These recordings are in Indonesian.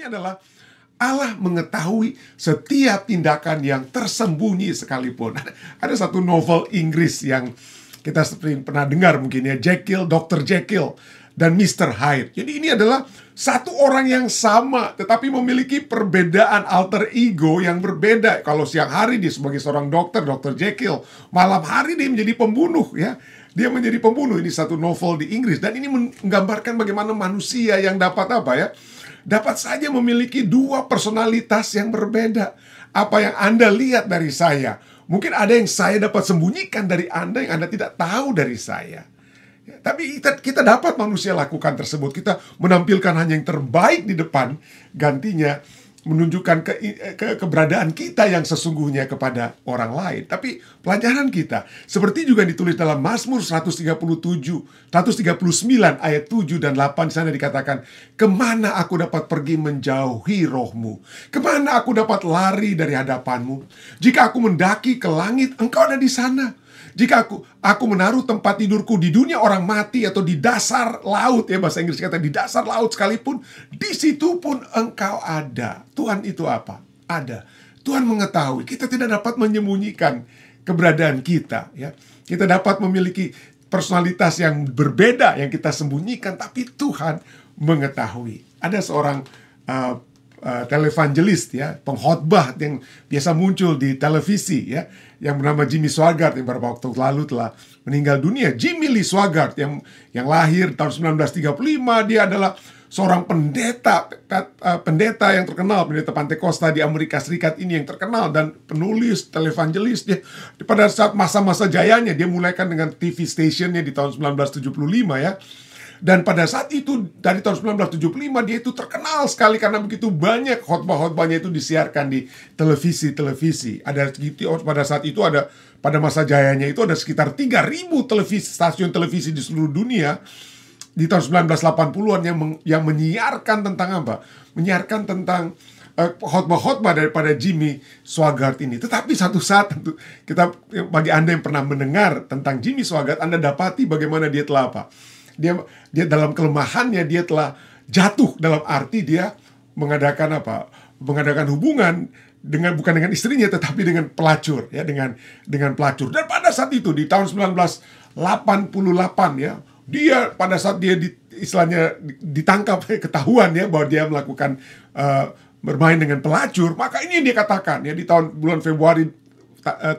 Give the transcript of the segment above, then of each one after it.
ini adalah Allah mengetahui setiap tindakan yang tersembunyi sekalipun. Ada satu novel Inggris yang kita sering pernah dengar mungkin ya, Dr. Jekyll dan Mr. Hyde. Jadi ini adalah satu orang yang sama, tetapi memiliki perbedaan alter ego yang berbeda. Kalau siang hari dia sebagai seorang dokter, Dr. Jekyll. Malam hari dia menjadi pembunuh ya. Dia menjadi pembunuh. Ini satu novel di Inggris. Dan ini menggambarkan bagaimana manusia yang dapat apa ya, dapat saja memiliki dua personalitas yang berbeda. Apa yang Anda lihat dari saya, mungkin ada yang saya dapat sembunyikan dari Anda yang Anda tidak tahu dari saya. Tapi kita dapat manusia lakukan tersebut. Kita menampilkan hanya yang terbaik di depan, gantinya menunjukkan keberadaan kita yang sesungguhnya kepada orang lain. Tapi pelajaran kita, seperti juga ditulis dalam Mazmur 139 ayat 7 dan 8, di sana dikatakan, kemana aku dapat pergi menjauhi rohmu? Kemana aku dapat lari dari hadapanmu? Jika aku mendaki ke langit, engkau ada di sana. Jika aku menaruh tempat tidurku di dunia orang mati atau di dasar laut, ya bahasa Inggris kata di dasar laut sekalipun, di situ pun engkau ada. Tuhan itu apa? Ada. Tuhan mengetahui. Kita tidak dapat menyembunyikan keberadaan kita, ya. Kita dapat memiliki personalitas yang berbeda yang kita sembunyikan, tapi Tuhan mengetahui. Ada seorang televangelis ya, pengkhotbah yang biasa muncul di televisi ya, yang bernama Jimmy Swaggart yang beberapa waktu lalu telah meninggal dunia. Jimmy Lee Swaggart yang lahir tahun 1935, dia adalah seorang pendeta yang terkenal, pendeta Pantekosta di Amerika Serikat ini yang terkenal, dan penulis, televangelis. Dia pada saat masa-masa jayanya dia mulaikan dengan TV stationnya di tahun 1975 ya. Dan pada saat itu, dari tahun 1975, dia itu terkenal sekali karena begitu banyak khotbah-khotbahnya itu disiarkan di televisi-televisi. Pada saat itu pada masa jayanya itu ada sekitar 3.000 stasiun televisi di seluruh dunia di tahun 1980-an yang menyiarkan tentang apa? Menyiarkan tentang khotbah-khotbah daripada Jimmy Swaggart ini. Tetapi satu saat tentu bagi Anda yang pernah mendengar tentang Jimmy Swaggart, Anda dapati bagaimana dia telah apa? Dia dalam kelemahannya dia telah jatuh, dalam arti dia mengadakan apa? Mengadakan hubungan bukan dengan istrinya tetapi dengan pelacur ya, dengan pelacur. Dan pada saat itu di tahun 1988 ya, dia pada saat dia istilahnya ditangkap, ketahuan ya bahwa dia melakukan bermain dengan pelacur, maka ini dia katakan ya di bulan Februari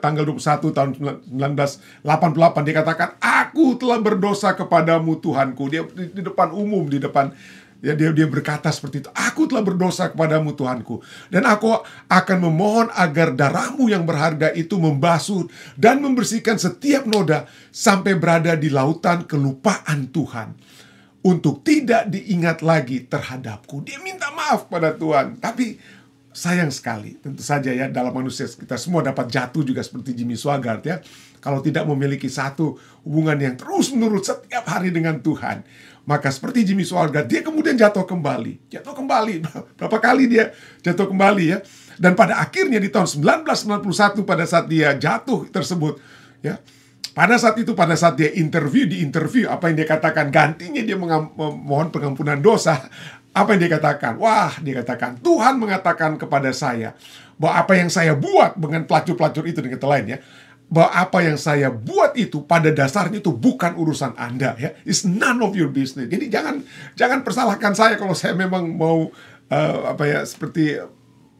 tanggal 21 tahun 1988, dia katakan, aku telah berdosa kepadamu Tuhanku. Dia di depan umum, di depan ya, dia berkata seperti itu, aku telah berdosa kepadamu Tuhanku, dan aku akan memohon agar darahmu yang berharga itu membasuh dan membersihkan setiap noda sampai berada di lautan kelupaan Tuhan, untuk tidak diingat lagi terhadapku. Dia minta maaf pada Tuhan. Tapi sayang sekali, tentu saja ya, dalam manusia kita semua dapat jatuh juga seperti Jimmy Swaggart ya, kalau tidak memiliki satu hubungan yang terus-menerus setiap hari dengan Tuhan. Maka seperti Jimmy Swaggart, dia kemudian jatuh kembali. Berapa kali dia jatuh kembali ya. Dan pada akhirnya di tahun 1991, pada saat dia jatuh tersebut ya, pada saat dia di interview, apa yang dia katakan? Gantinya dia memohon pengampunan dosa. Apa yang dia katakan? Dia katakan, Tuhan mengatakan kepada saya bahwa apa yang saya buat dengan pelacur-pelacur itu, dengan kata lain ya, bahwa apa yang saya buat itu pada dasarnya itu bukan urusan Anda ya. It's none of your business. Jadi jangan persalahkan saya kalau saya memang mau seperti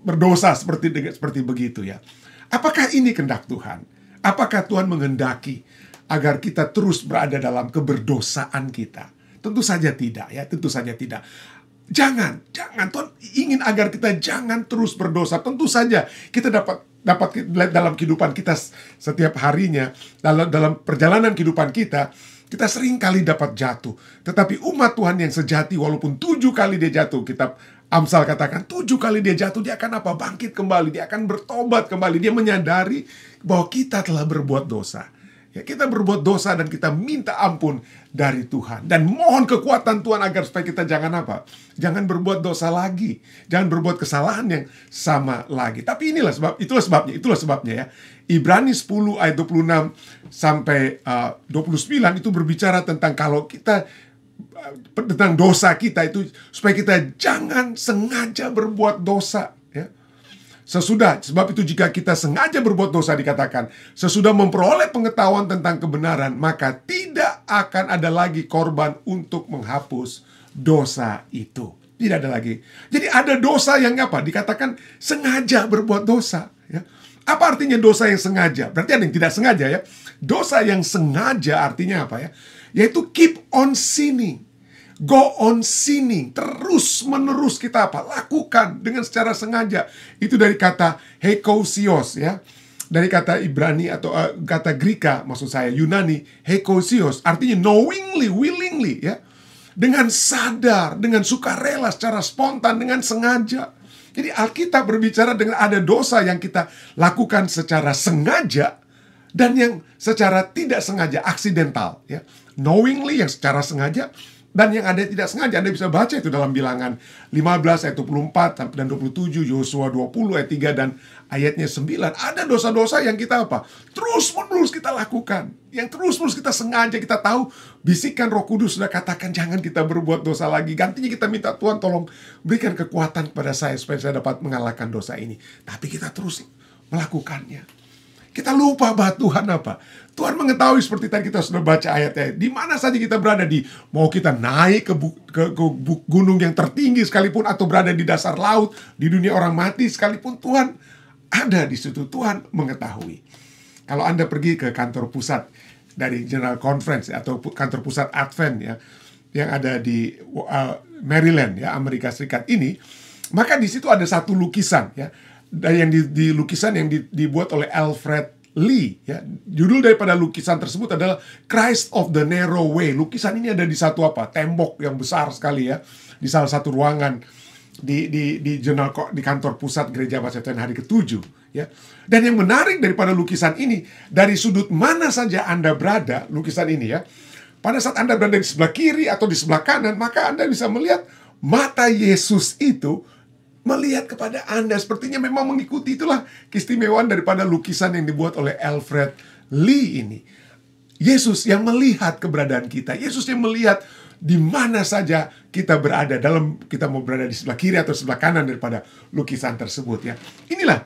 berdosa seperti begitu ya. Apakah ini kehendak Tuhan? Apakah Tuhan menghendaki agar kita terus berada dalam keberdosaan kita? Tentu saja tidak ya, tentu saja tidak. Jangan, Tuhan ingin agar kita jangan terus berdosa. Tentu saja kita dapat dalam kehidupan kita setiap harinya, dalam perjalanan kehidupan kita sering kali dapat jatuh. Tetapi umat Tuhan yang sejati, walaupun 7 kali dia jatuh, kitab Amsal katakan 7 kali dia jatuh, dia akan apa? Bangkit kembali, dia akan bertobat kembali. Dia menyadari bahwa kita telah berbuat dosa. Ya, kita berbuat dosa dan kita minta ampun dari Tuhan. Dan mohon kekuatan Tuhan agar supaya kita jangan apa? Jangan berbuat dosa lagi. Jangan berbuat kesalahan yang sama lagi. Tapi itulah sebabnya ya. Ibrani 10 ayat 26 sampai 29 itu berbicara tentang kalau kita tentang dosa kita itu supaya kita jangan sengaja berbuat dosa, ya. Sebab itu jika kita sengaja berbuat dosa, dikatakan, sesudah memperoleh pengetahuan tentang kebenaran, maka tidak akan ada lagi korban untuk menghapus dosa itu. Tidak ada lagi. Jadi ada dosa yang apa? Dikatakan sengaja berbuat dosa, ya. Apa artinya dosa yang sengaja? Berarti ada yang tidak sengaja, ya. Dosa yang sengaja artinya apa, ya? Yaitu keep on sinning. Go on sinning. Terus menerus kita apa? Lakukan dengan secara sengaja. Itu dari kata hekosios, ya. Dari kata Ibrani atau kata Greka, maksud saya Yunani, hekosios. Artinya knowingly, willingly, ya. Dengan sadar, dengan sukarela, secara spontan, dengan sengaja. Jadi Alkitab berbicara dengan ada dosa yang kita lakukan secara sengaja dan yang secara tidak sengaja, accidental, ya. Knowingly yang secara sengaja, dan yang ada tidak sengaja. Anda bisa baca itu dalam Bilangan 15 ayat 24 dan 27, Yosua 20 ayat 3 dan ayatnya 9. Ada dosa-dosa yang kita apa? Terus-menerus kita lakukan. Yang terus-menerus kita sengaja, kita tahu bisikan Roh Kudus sudah katakan jangan kita berbuat dosa lagi. Gantinya kita minta Tuhan tolong berikan kekuatan kepada saya supaya saya dapat mengalahkan dosa ini. Tapi kita terus melakukannya. Kita lupa bahwa Tuhan apa? Tuhan mengetahui seperti tadi kita sudah baca ayatnya. Di mana saja kita berada, mau kita naik ke gunung yang tertinggi sekalipun, atau berada di dasar laut, di dunia orang mati sekalipun, Tuhan ada di situ. Tuhan mengetahui. Kalau Anda pergi ke kantor pusat dari General Conference atau kantor pusat Advent, ya, yang ada di Maryland, ya, Amerika Serikat ini, maka di situ ada satu lukisan, ya. Dan yang di lukisan yang dibuat oleh Alfred Lee, ya. Judul daripada lukisan tersebut adalah Christ of the Narrow Way. Lukisan ini ada di satu tembok yang besar sekali, ya, di salah satu ruangan di kantor pusat Gereja Pasca hari ke-7, ya. Dan yang menarik daripada lukisan ini, dari sudut mana saja Anda berada, lukisan ini, ya, pada saat Anda berada di sebelah kiri atau di sebelah kanan, maka Anda bisa melihat mata Yesus itu melihat kepada Anda. Sepertinya memang mengikuti. Itulah keistimewaan daripada lukisan yang dibuat oleh Alfred Lee ini. Yesus yang melihat keberadaan kita. Yesus yang melihat di mana saja kita berada, dalam kita mau berada di sebelah kiri atau sebelah kanan daripada lukisan tersebut, ya. Inilah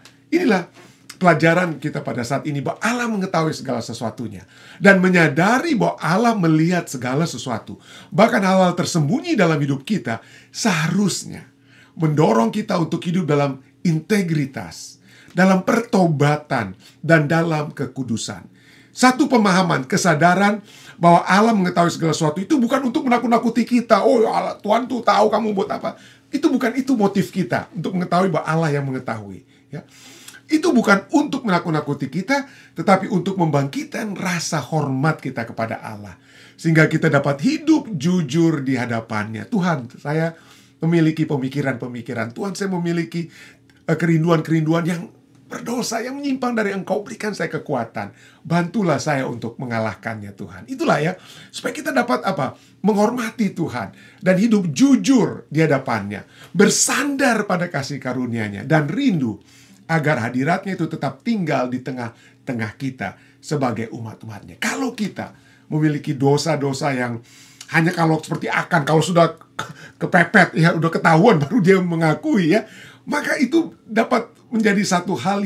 pelajaran kita pada saat ini, bahwa Allah mengetahui segala sesuatunya dan menyadari bahwa Allah melihat segala sesuatu. Bahkan hal-hal tersembunyi dalam hidup kita seharusnya mendorong kita untuk hidup dalam integritas, dalam pertobatan, dan dalam kekudusan. Satu pemahaman, kesadaran bahwa Allah mengetahui segala sesuatu itu bukan untuk menakut-nakuti kita. Oh Allah, Tuhan tuh tahu kamu buat apa. Itu bukan itu motif kita, untuk mengetahui bahwa Allah yang mengetahui, ya. Itu bukan untuk menakut-nakuti kita, tetapi untuk membangkitkan rasa hormat kita kepada Allah, sehingga kita dapat hidup jujur di hadapannya. Tuhan, saya memiliki pemikiran-pemikiran. Tuhan, saya memiliki kerinduan-kerinduan yang berdosa, yang menyimpang dari Engkau. Berikan saya kekuatan. Bantulah saya untuk mengalahkannya, Tuhan. Itulah, ya, supaya kita dapat menghormati Tuhan dan hidup jujur di hadapannya, bersandar pada kasih karunia-Nya, dan rindu agar hadirat-Nya itu tetap tinggal di tengah-tengah kita sebagai umat-umat-Nya. Kalau kita memiliki dosa-dosa yang hanya kalau seperti kalau sudah kepepet, ya, udah ketahuan baru dia mengakui, ya, maka itu dapat menjadi satu hal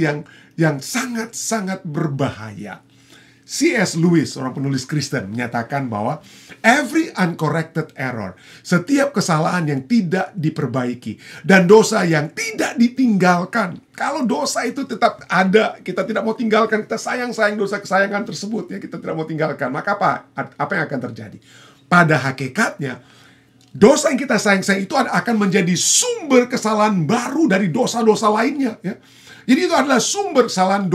yang sangat-sangat berbahaya. C.S. Lewis, seorang penulis Kristen, menyatakan bahwa every uncorrected error, setiap kesalahan yang tidak diperbaiki dan dosa yang tidak ditinggalkan. Kalau dosa itu tetap ada, kita tidak mau tinggalkan, kita sayang dosa kesayangan tersebut, ya, kita tidak mau tinggalkan, maka apa yang akan terjadi? Pada hakikatnya, dosa yang kita sayang itu akan menjadi sumber kesalahan baru dari dosa-dosa lainnya, ya. Jadi itu adalah sumber kesalahan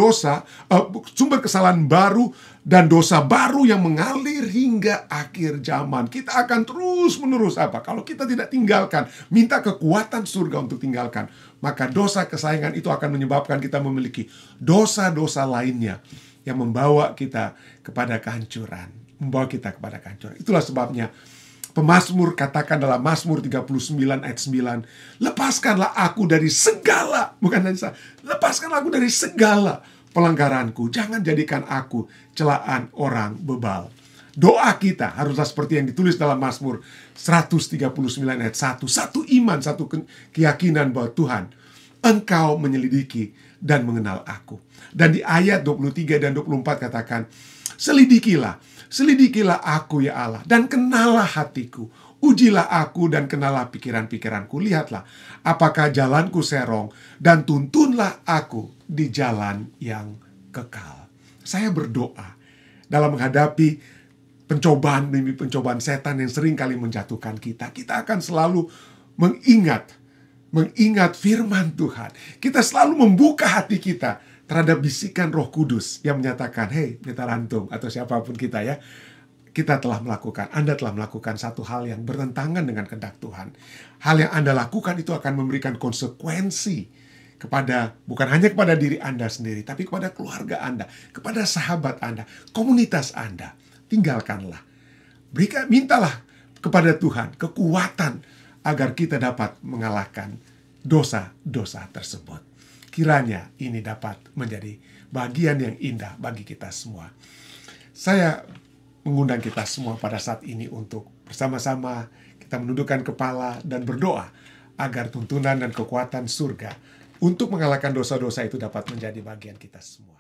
baru dan dosa baru yang mengalir hingga akhir zaman. Kita akan terus-menerus kalau kita tidak tinggalkan, minta kekuatan surga untuk tinggalkan, maka dosa kesayangan itu akan menyebabkan kita memiliki dosa-dosa lainnya yang membawa kita kepada kehancuran. Itulah sebabnya pemazmur katakan dalam Mazmur 39 ayat 9, lepaskanlah aku dari segala, lepaskanlah aku dari segala pelanggaranku, jangan jadikan aku celaan orang bebal. Doa kita haruslah seperti yang ditulis dalam Mazmur 139 ayat 1. Satu iman, satu keyakinan bahwa Tuhan, Engkau menyelidiki dan mengenal aku. Dan di ayat 23 dan 24 katakan, Selidikilah aku ya Allah, dan kenalah hatiku. Ujilah aku dan kenalah pikiran-pikiranku. Lihatlah apakah jalanku serong, dan tuntunlah aku di jalan yang kekal. Saya berdoa dalam menghadapi pencobaan demi pencobaan setan yang sering kali menjatuhkan kita. Kita akan selalu mengingat firman Tuhan. Kita selalu membuka hati kita terhadap bisikan Roh Kudus yang menyatakan, "Hei, Pendeta Rantung," atau siapapun kita ya, Anda telah melakukan satu hal yang bertentangan dengan kehendak Tuhan. Hal yang Anda lakukan itu akan memberikan konsekuensi bukan hanya kepada diri Anda sendiri, tapi kepada keluarga Anda, kepada sahabat Anda, komunitas Anda. Tinggalkanlah. Mintalah kepada Tuhan kekuatan agar kita dapat mengalahkan dosa-dosa tersebut. Kiranya ini dapat menjadi bagian yang indah bagi kita semua. Saya mengundang kita semua pada saat ini untuk bersama-sama kita menundukkan kepala dan berdoa agar tuntunan dan kekuatan surga untuk mengalahkan dosa-dosa itu dapat menjadi bagian kita semua.